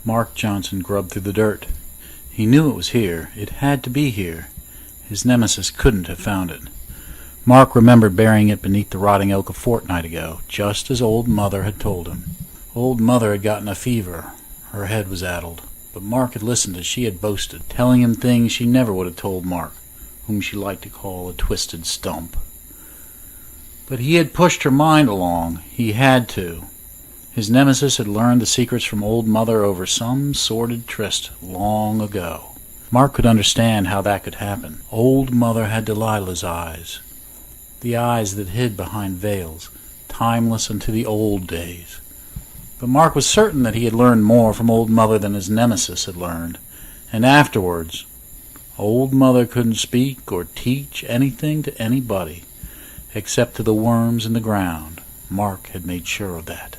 Mark Johnson grubbed through the dirt. He knew it was here. It had to be here. His nemesis couldn't have found it. Mark remembered burying it beneath the rotting oak a fortnight ago, just as Old Mother had told him. Old Mother had gotten a fever. Her head was addled. But Mark had listened as she had boasted, telling him things she never would have told Mark, whom she liked to call a twisted stump. But he had pushed her mind along. He had to. His nemesis had learned the secrets from Old Mother over some sordid tryst long ago. Mark could understand how that could happen. Old Mother had Delilah's eyes, the eyes that hid behind veils, timeless unto the old days. But Mark was certain that he had learned more from Old Mother than his nemesis had learned. And afterwards, Old Mother couldn't speak or teach anything to anybody, except to the worms in the ground. Mark had made sure of that.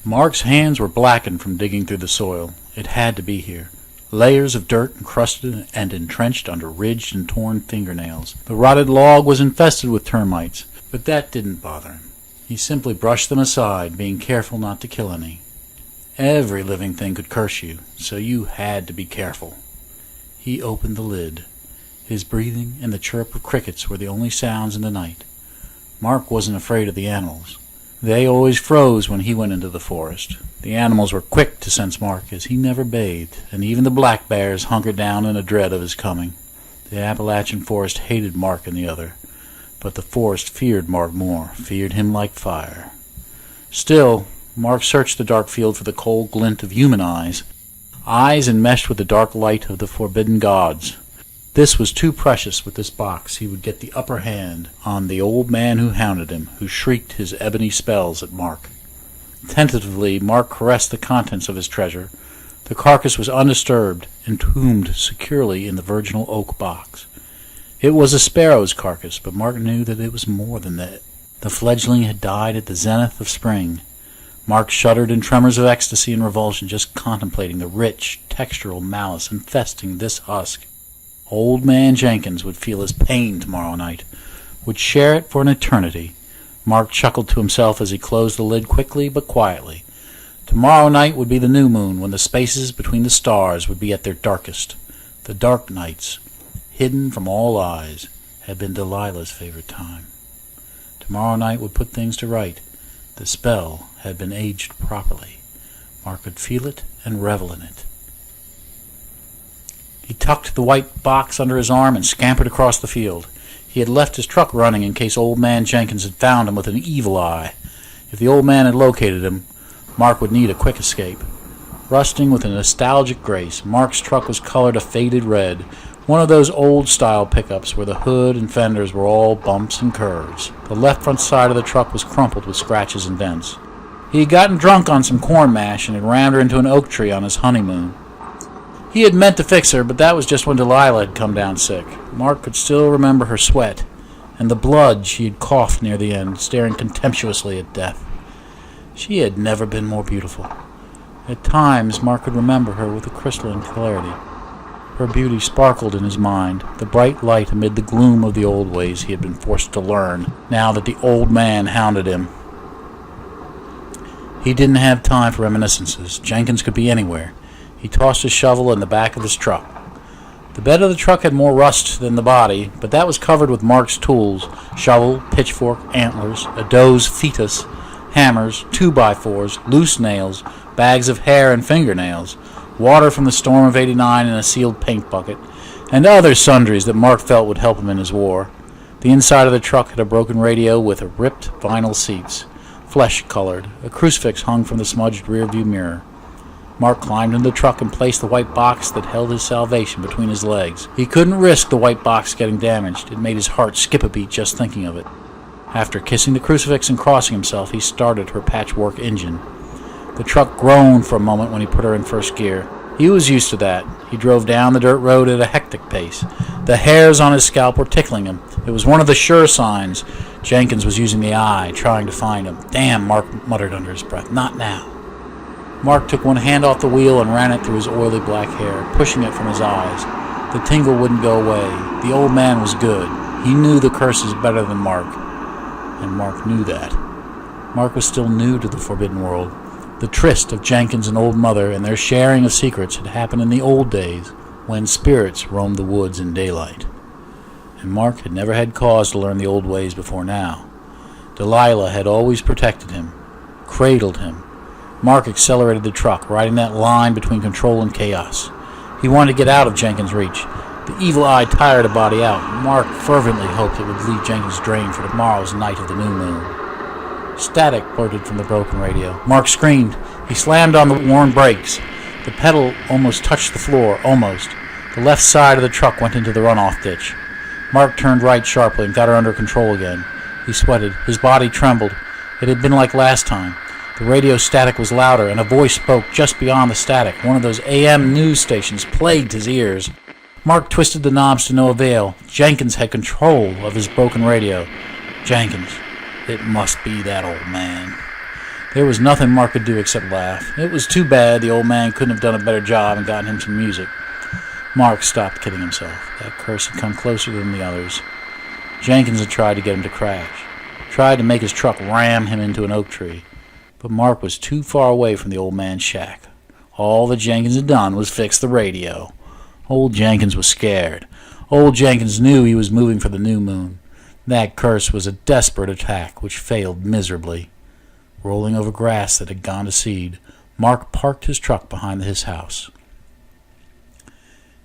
Mark's hands were blackened from digging through the soil. It had to be here. Layers of dirt encrusted and entrenched under ridged and torn fingernails. The rotted log was infested with termites, but that didn't bother him. He simply brushed them aside, being careful not to kill any. Every living thing could curse you, so you had to be careful. He opened the lid. His breathing and the chirp of crickets were the only sounds in the night. Mark wasn't afraid of the animals. They always froze when he went into the forest. The animals were quick to sense Mark, as he never bathed, and even the black bears hunkered down in a dread of his coming. The Appalachian forest hated Mark and the other, but the forest feared Mark more, feared him like fire. Still, Mark searched the dark field for the cold glint of human eyes, eyes enmeshed with the dark light of the forbidden gods. This was too precious. With this box he would get the upper hand on the old man who hounded him, who shrieked his ebony spells at Mark. Tentatively, Mark caressed the contents of his treasure. The carcass was undisturbed, entombed securely in the virginal oak box. It was a sparrow's carcass, but Mark knew that it was more than that. The fledgling had died at the zenith of spring. Mark shuddered in tremors of ecstasy and revulsion, just contemplating the rich, textural malice infesting this husk. Old man Jenkins would feel his pain tomorrow night, would share it for an eternity. Mark chuckled to himself as he closed the lid quickly but quietly. Tomorrow night would be the new moon, when the spaces between the stars would be at their darkest. The dark nights, hidden from all eyes, had been Delilah's favorite time. Tomorrow night would put things to right. The spell had been aged properly. Mark could feel it and revel in it. He tucked the white box under his arm and scampered across the field. He had left his truck running in case old man Jenkins had found him with an evil eye. If the old man had located him, Mark would need a quick escape. Rusting with a nostalgic grace, Mark's truck was colored a faded red, one of those old-style pickups where the hood and fenders were all bumps and curves. The left front side of the truck was crumpled with scratches and dents. He had gotten drunk on some corn mash and had rammed her into an oak tree on his honeymoon. He had meant to fix her, but that was just when Delilah had come down sick. Mark could still remember her sweat and the blood she had coughed near the end, staring contemptuously at death. She had never been more beautiful. At times, Mark could remember her with a crystalline clarity. Her beauty sparkled in his mind, the bright light amid the gloom of the old ways he had been forced to learn, now that the old man hounded him. He didn't have time for reminiscences. Jenkins could be anywhere. He tossed his shovel in the back of his truck. The bed of the truck had more rust than the body, but that was covered with Mark's tools: shovel, pitchfork, antlers, a doe's fetus, hammers, 2x4s, loose nails, bags of hair and fingernails, water from the storm of '89 in a sealed paint bucket, and other sundries that Mark felt would help him in his war. The inside of the truck had a broken radio with ripped vinyl seats, flesh-colored. A crucifix hung from the smudged rear-view mirror. Mark climbed into the truck and placed the white box that held his salvation between his legs. He couldn't risk the white box getting damaged. It made his heart skip a beat just thinking of it. After kissing the crucifix and crossing himself, he started her patchwork engine. The truck groaned for a moment when he put her in first gear. He was used to that. He drove down the dirt road at a hectic pace. The hairs on his scalp were tickling him. It was one of the sure signs. Jenkins was using the eye, trying to find him. "Damn," Mark muttered under his breath. "Not now." Mark took one hand off the wheel and ran it through his oily black hair, pushing it from his eyes. The tingle wouldn't go away. The old man was good. He knew the curses better than Mark, and Mark knew that. Mark was still new to the forbidden world. The tryst of Jenkins and Old Mother and their sharing of secrets had happened in the old days when spirits roamed the woods in daylight. And Mark had never had cause to learn the old ways before now. Delilah had always protected him, cradled him. Mark accelerated the truck, riding that line between control and chaos. He wanted to get out of Jenkins' reach. The evil eye tired a body out. Mark fervently hoped it would leave Jenkins' drain for tomorrow's night of the new moon. Static blurted from the broken radio. Mark screamed. He slammed on the worn brakes. The pedal almost touched the floor, almost. The left side of the truck went into the runoff ditch. Mark turned right sharply and got her under control again. He sweated. His body trembled. It had been like last time. The radio static was louder, and a voice spoke just beyond the static. One of those AM news stations plagued his ears. Mark twisted the knobs to no avail. Jenkins had control of his broken radio. Jenkins. It must be that old man. There was nothing Mark could do except laugh. It was too bad the old man couldn't have done a better job and gotten him some music. Mark stopped kidding himself. That curse had come closer than the others. Jenkins had tried to get him to crash, tried to make his truck ram him into an oak tree. But Mark was too far away from the old man's shack. All that Jenkins had done was fix the radio. Old Jenkins was scared. Old Jenkins knew he was moving for the new moon. That curse was a desperate attack which failed miserably. Rolling over grass that had gone to seed, Mark parked his truck behind his house.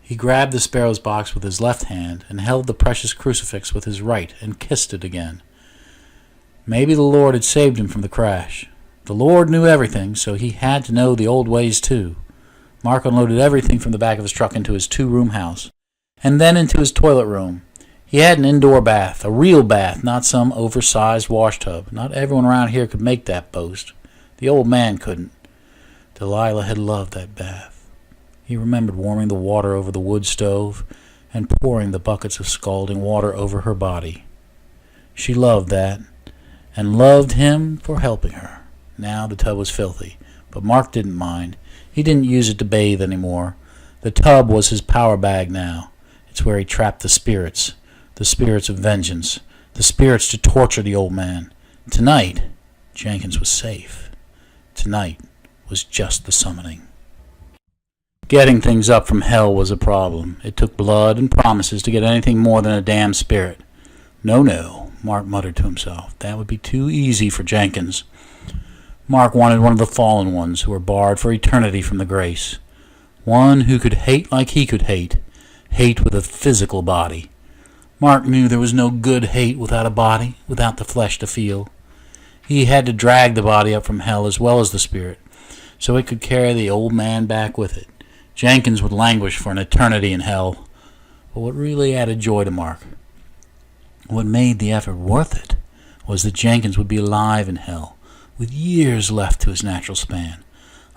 He grabbed the sparrow's box with his left hand and held the precious crucifix with his right and kissed it again. Maybe the Lord had saved him from the crash. The Lord knew everything, so he had to know the old ways too. Mark unloaded everything from the back of his truck into his two-room house, and then into his toilet room. He had an indoor bath, a real bath, not some oversized wash tub. Not everyone around here could make that boast. The old man couldn't. Delilah had loved that bath. He remembered warming the water over the wood stove and pouring the buckets of scalding water over her body. She loved that, and loved him for helping her. Now the tub was filthy, but Mark didn't mind. He didn't use it to bathe anymore. The tub was his power bag now. It's where he trapped the spirits of vengeance, the spirits to torture the old man. Tonight, Jenkins was safe. Tonight was just the summoning. Getting things up from hell was a problem. It took blood and promises to get anything more than a damn spirit. No, Mark muttered to himself. That would be too easy for Jenkins. Mark wanted one of the fallen ones who were barred for eternity from the grace. One who could hate like he could hate with a physical body. Mark knew there was no good hate without a body, without the flesh to feel. He had to drag the body up from hell as well as the spirit, so it could carry the old man back with it. Jenkins would languish for an eternity in hell. But what really added joy to Mark, what made the effort worth it, was that Jenkins would be alive in hell, with years left to his natural span,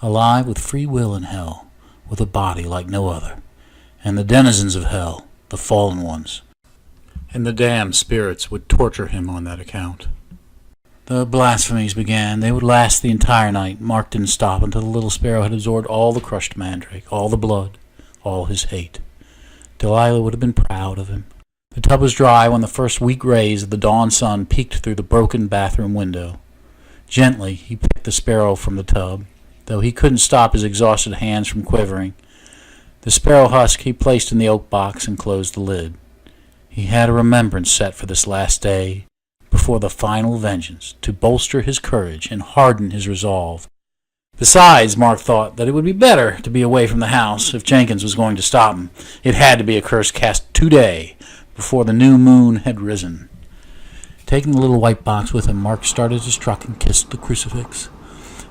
alive with free will in hell, with a body like no other. And the denizens of hell, the fallen ones, and the damned spirits would torture him on that account. The blasphemies began. They would last the entire night. Mark didn't stop until the little sparrow had absorbed all the crushed mandrake, all the blood, all his hate. Delilah would have been proud of him. The tub was dry when the first weak rays of the dawn sun peeked through the broken bathroom window. Gently, he picked the sparrow from the tub, though he couldn't stop his exhausted hands from quivering. The sparrow husk he placed in the oak box and closed the lid. He had a remembrance set for this last day, before the final vengeance, to bolster his courage and harden his resolve. Besides, Mark thought that it would be better to be away from the house if Jenkins was going to stop him. It had to be a curse cast today, before the new moon had risen. Taking the little white box with him, Mark started his truck and kissed the crucifix.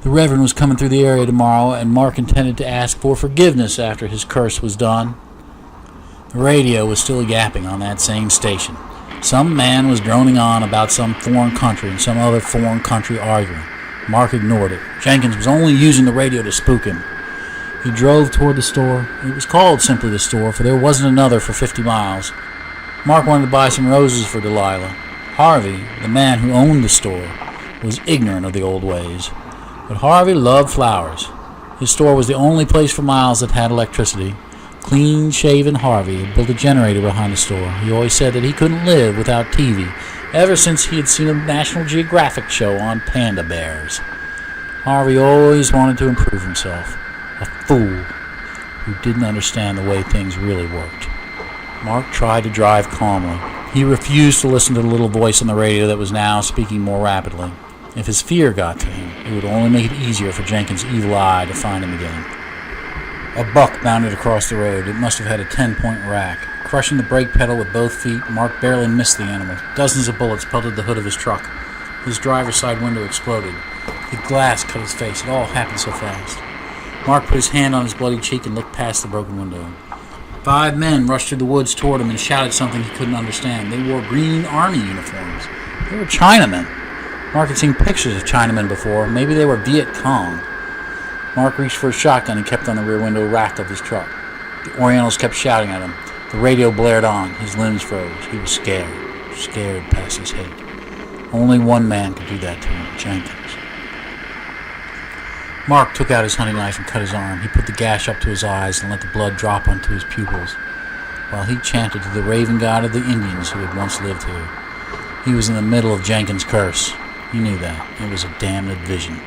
The Reverend was coming through the area tomorrow, and Mark intended to ask for forgiveness after his curse was done. The radio was still yapping on that same station. Some man was droning on about some foreign country and some other foreign country arguing. Mark ignored it. Jenkins was only using the radio to spook him. He drove toward the store. It was called simply the store, for there wasn't another for 50 miles. Mark wanted to buy some roses for Delilah. Harvey, the man who owned the store, was ignorant of the old ways. But Harvey loved flowers. His store was the only place for miles that had electricity. Clean-shaven Harvey had built a generator behind the store. He always said that he couldn't live without TV, ever since he had seen a National Geographic show on panda bears. Harvey always wanted to improve himself. A fool who didn't understand the way things really worked. Mark tried to drive calmly. He refused to listen to the little voice on the radio that was now speaking more rapidly. If his fear got to him, it would only make it easier for Jenkins' evil eye to find him again. A buck bounded across the road. It must have had a 10-point rack. Crushing the brake pedal with both feet, Mark barely missed the animal. Dozens of bullets pelted the hood of his truck. His driver's side window exploded. The glass cut his face. It all happened so fast. Mark put his hand on his bloody cheek and looked past the broken window. 5 men rushed through the woods toward him and shouted something he couldn't understand. They wore green army uniforms. They were Chinamen. Mark had seen pictures of Chinamen before. Maybe they were Viet Cong. Mark reached for his shotgun and kept on the rear window rack of his truck. The Orientals kept shouting at him. The radio blared on. His limbs froze. He was scared past his head. Only one man could do that to him, Jenkins. Mark took out his hunting knife and cut his arm. He put the gash up to his eyes and let the blood drop onto his pupils, while he chanted to the raven god of the Indians who had once lived here. He was in the middle of Jenkins' curse. He knew that. It was a damned vision.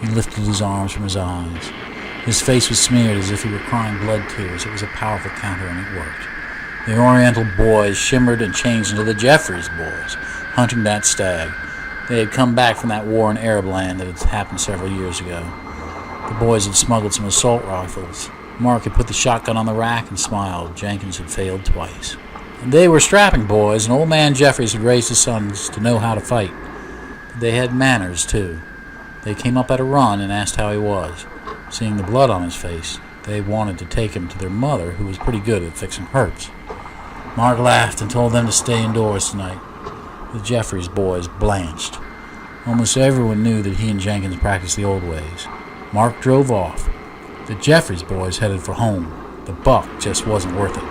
He lifted his arms from his eyes. His face was smeared as if he were crying blood tears. It was a powerful counter, and it worked. The Oriental boys shimmered and changed into the Jeffries boys, hunting that stag. They had come back from that war in Arab land that had happened several years ago. The boys had smuggled some assault rifles. Mark had put the shotgun on the rack and smiled. Jenkins had failed twice. And they were strapping boys, and old man Jeffries had raised his sons to know how to fight. They had manners, too. They came up at a run and asked how he was. Seeing the blood on his face, they wanted to take him to their mother, who was pretty good at fixing hurts. Mark laughed and told them to stay indoors tonight. The Jeffries boys blanched. Almost everyone knew that he and Jenkins practiced the old ways. Mark drove off. The Jeffries boys headed for home. The buck just wasn't worth it.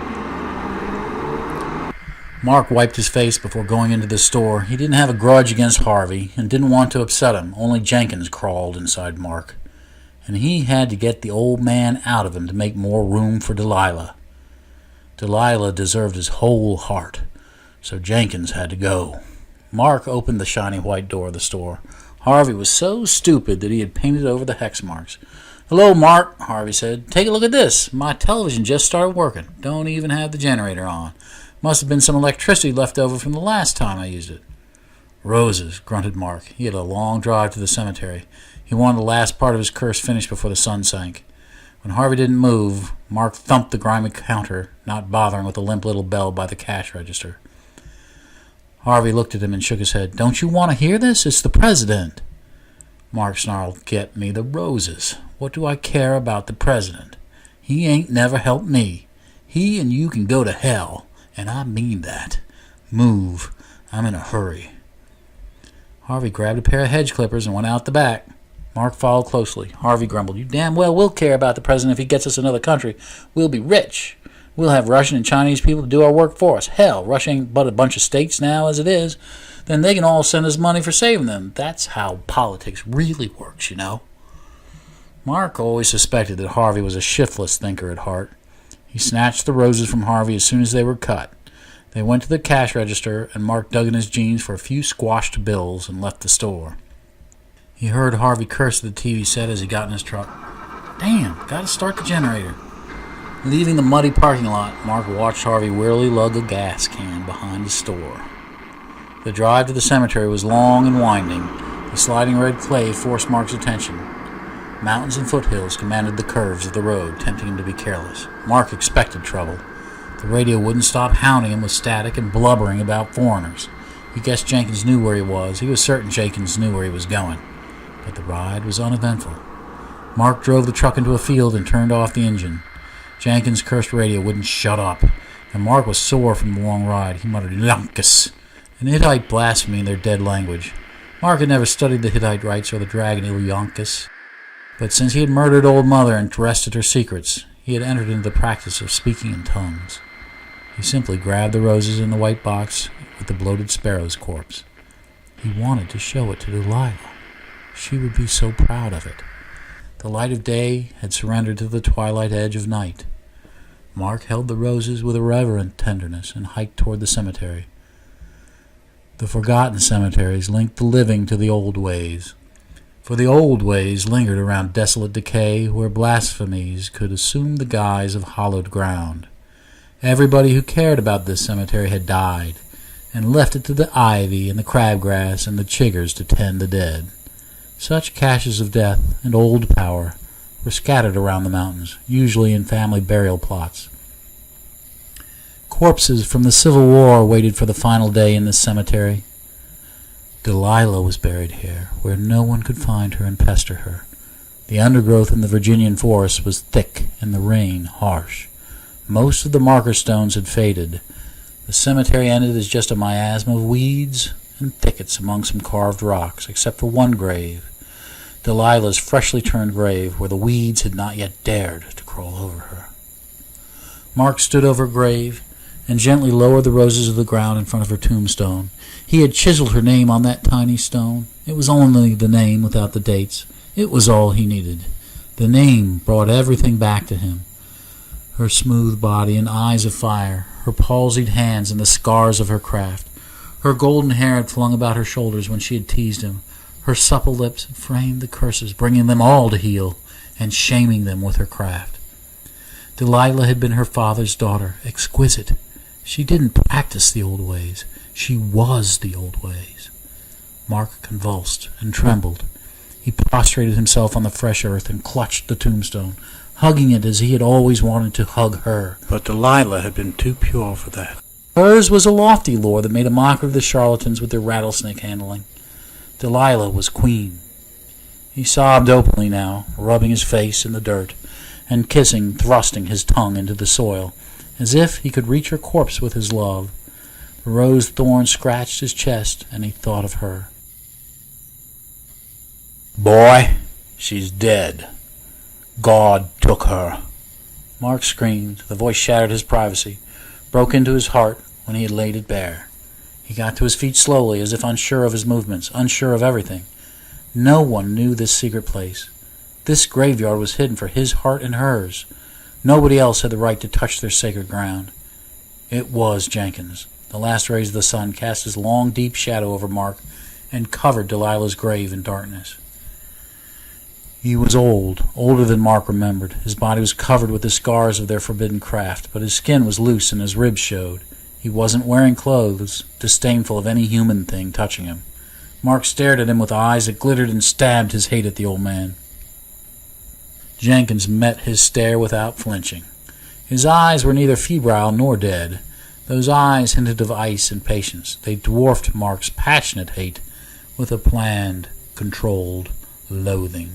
Mark wiped his face before going into the store. He didn't have a grudge against Harvey and didn't want to upset him. Only Jenkins crawled inside Mark. And he had to get the old man out of him to make more room for Delilah. Delilah deserved his whole heart, so Jenkins had to go. Mark opened the shiny white door of the store. Harvey was so stupid that he had painted over the hex marks. "Hello, Mark," Harvey said. "Take a look at this. My television just started working. Don't even have the generator on. Must have been some electricity left over from the last time I used it." "Roses," grunted Mark. He had a long drive to the cemetery. He wanted the last part of his curse finished before the sun sank. When Harvey didn't move, Mark thumped the grimy counter, not bothering with the limp little bell by the cash register. Harvey looked at him and shook his head. "Don't you want to hear this? It's the president." Mark snarled, "Get me the roses. What do I care about the president? He ain't never helped me. He and you can go to hell, and I mean that. Move. I'm in a hurry." Harvey grabbed a pair of hedge clippers and went out the back. Mark followed closely. Harvey grumbled, "You damn well will care about the president if he gets us another country. We'll be rich. We'll have Russian and Chinese people to do our work for us. Hell, Russia ain't but a bunch of states now as it is. Then they can all send us money for saving them. That's how politics really works, you know." Mark always suspected that Harvey was a shiftless thinker at heart. He snatched the roses from Harvey as soon as they were cut. They went to the cash register, and Mark dug in his jeans for a few squashed bills and left the store. He heard Harvey curse at the TV set as he got in his truck. "Damn, gotta start the generator." Leaving the muddy parking lot, Mark watched Harvey wearily lug a gas can behind the store. The drive to the cemetery was long and winding. The sliding red clay forced Mark's attention. Mountains and foothills commanded the curves of the road, tempting him to be careless. Mark expected trouble. The radio wouldn't stop hounding him with static and blubbering about foreigners. He guessed Jenkins knew where he was. He was certain Jenkins knew where he was going. But the ride was uneventful. Mark drove the truck into a field and turned off the engine. Jenkins' cursed radio wouldn't shut up, and Mark was sore from the long ride. He muttered, "Yankus," an Hittite blasphemy in their dead language. Mark had never studied the Hittite rites or the dragon Ilyankus, but since he had murdered Old Mother and wrested her secrets, he had entered into the practice of speaking in tongues. He simply grabbed the roses in the white box with the bloated sparrow's corpse. He wanted to show it to Delilah. She would be so proud of it. The light of day had surrendered to the twilight edge of night. Mark held the roses with a reverent tenderness and hiked toward the cemetery. The forgotten cemeteries linked the living to the old ways. For the old ways lingered around desolate decay where blasphemies could assume the guise of hallowed ground. Everybody who cared about this cemetery had died, and left it to the ivy and the crabgrass and the chiggers to tend the dead. Such caches of death and old power were scattered around the mountains, usually in family burial plots. Corpses from the Civil War waited for the final day in this cemetery. Delilah was buried here, where no one could find her and pester her. The undergrowth in the Virginian forest was thick and the rain harsh. Most of the marker stones had faded. The cemetery ended as just a miasma of weeds and thickets among some carved rocks, except for one grave, Delilah's freshly turned grave, where the weeds had not yet dared to crawl over her. Mark stood over her grave and gently lowered the roses of the ground in front of her tombstone. He had chiseled her name on that tiny stone. It was only the name without the dates. It was all he needed. The name brought everything back to him. Her smooth body and eyes of fire, her palsied hands and the scars of her craft. Her golden hair had flung about her shoulders when she had teased him. Her supple lips had framed the curses, bringing them all to heel and shaming them with her craft. Delilah had been her father's daughter, exquisite. She didn't practice the old ways. She was the old ways. Mark convulsed and trembled. He prostrated himself on the fresh earth and clutched the tombstone, hugging it as he had always wanted to hug her. But Delilah had been too pure for that. Hers was a lofty lore that made a mockery of the charlatans with their rattlesnake handling. Delilah was queen. He sobbed openly now, rubbing his face in the dirt, and thrusting his tongue into the soil, as if he could reach her corpse with his love. The rose thorn scratched his chest, and he thought of her. "Boy, she's dead. God took her." Mark screamed. The voice shattered his privacy, broke into his heart when he had laid it bare. He got to his feet slowly, as if unsure of his movements, unsure of everything. No one knew this secret place. This graveyard was hidden for his heart and hers. Nobody else had the right to touch their sacred ground. It was Jenkins. The last rays of the sun cast his long, deep shadow over Mark and covered Delilah's grave in darkness. He was old, older than Mark remembered. His body was covered with the scars of their forbidden craft, but his skin was loose and his ribs showed. He wasn't wearing clothes, disdainful of any human thing touching him. Mark stared at him with eyes that glittered and stabbed his hate at the old man. Jenkins met his stare without flinching. His eyes were neither febrile nor dead. Those eyes hinted of ice and patience. They dwarfed Mark's passionate hate with a planned, controlled loathing.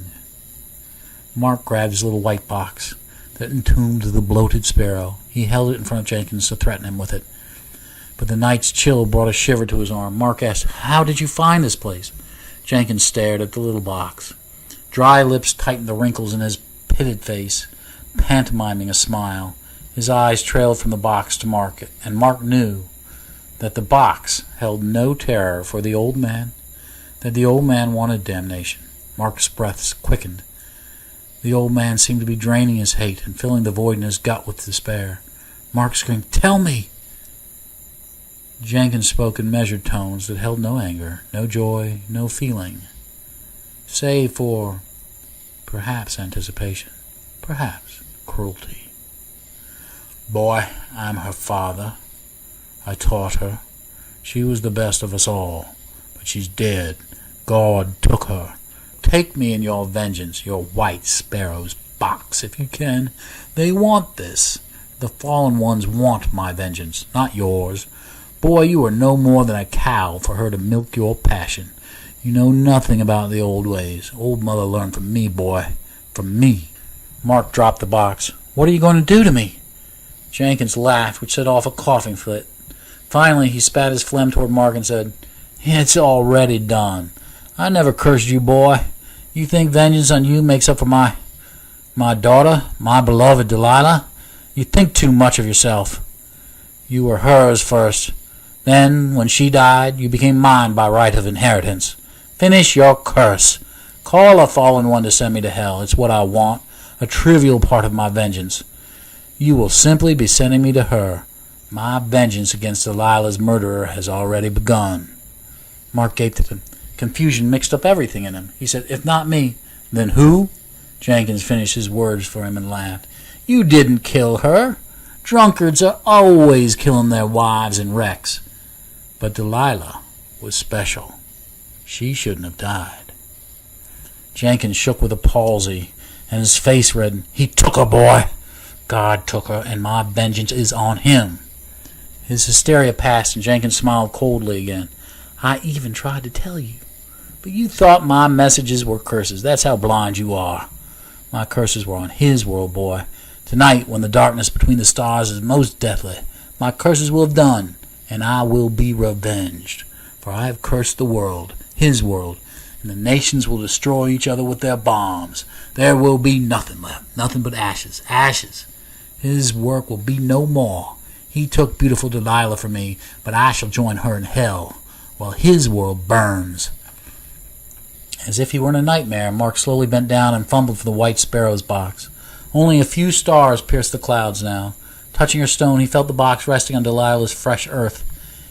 Mark grabbed his little white box that entombed the bloated sparrow. He held it in front of Jenkins to threaten him with it. But the night's chill brought a shiver to his arm. Mark asked, "How did you find this place?" Jenkins stared at the little box. Dry lips tightened the wrinkles in his pitted face, pantomiming a smile. His eyes trailed from the box to Mark, and Mark knew that the box held no terror for the old man, that the old man wanted damnation. Mark's breaths quickened. The old man seemed to be draining his hate and filling the void in his gut with despair. Mark screamed, "Tell me!" Jenkins spoke in measured tones that held no anger, no joy, no feeling, save for perhaps anticipation, perhaps cruelty. "Boy, I'm her father. I taught her. She was the best of us all, but she's dead. God took her. Take me in your vengeance, your white sparrow's box, if you can. They want this. The fallen ones want my vengeance, not yours. Boy, you are no more than a cow for her to milk your passion. You know nothing about the old ways. Old mother learned from me, boy. From me." Mark dropped the box. "What are you going to do to me?" Jenkins laughed, which set off a coughing fit. Finally, he spat his phlegm toward Mark and said, "It's already done. I never cursed you, boy. You think vengeance on you makes up for my daughter, my beloved Delilah? You think too much of yourself. You were hers first. Then, when she died, you became mine by right of inheritance. Finish your curse. Call a fallen one to send me to hell. It's what I want, a trivial part of my vengeance. You will simply be sending me to her. My vengeance against Delilah's murderer has already begun." Mark gaped at him. Confusion mixed up everything in him. He said, "If not me, then who?" Jenkins finished his words for him and laughed. "You didn't kill her. Drunkards are always killing their wives and wrecks. But Delilah was special. She shouldn't have died." Jenkins shook with a palsy, and his face reddened. "He took her, boy. God took her, and my vengeance is on him." His hysteria passed, and Jenkins smiled coldly again. "I even tried to tell you, but you thought my messages were curses. That's how blind you are. My curses were on his world, boy. Tonight, when the darkness between the stars is most deathly, my curses will have done, and I will be revenged. For I have cursed the world, his world, and the nations will destroy each other with their bombs. There will be nothing left, nothing but ashes, ashes. His work will be no more. He took beautiful Delilah from me, but I shall join her in hell, while his world burns." As if he were in a nightmare, Mark slowly bent down and fumbled for the white sparrow's box. Only a few stars pierced the clouds now. Touching her stone, he felt the box resting on Delilah's fresh earth.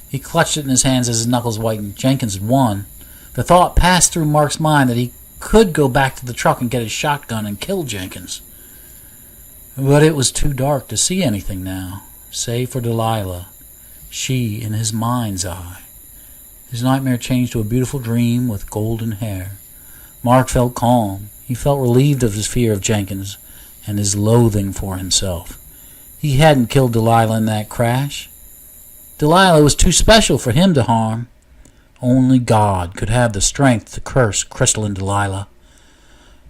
He clutched it in his hands as his knuckles whitened. Jenkins had won. The thought passed through Mark's mind that he could go back to the truck and get his shotgun and kill Jenkins. But it was too dark to see anything now, save for Delilah, she in his mind's eye. His nightmare changed to a beautiful dream with golden hair. Mark felt calm. He felt relieved of his fear of Jenkins and his loathing for himself. He hadn't killed Delilah in that crash. Delilah was too special for him to harm. Only God could have the strength to curse crystalline Delilah.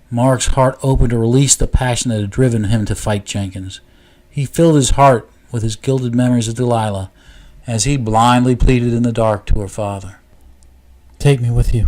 Mark's heart opened to release the passion that had driven him to fight Jenkins. He filled his heart with his gilded memories of Delilah as he blindly pleaded in the dark to her father. "Take me with you.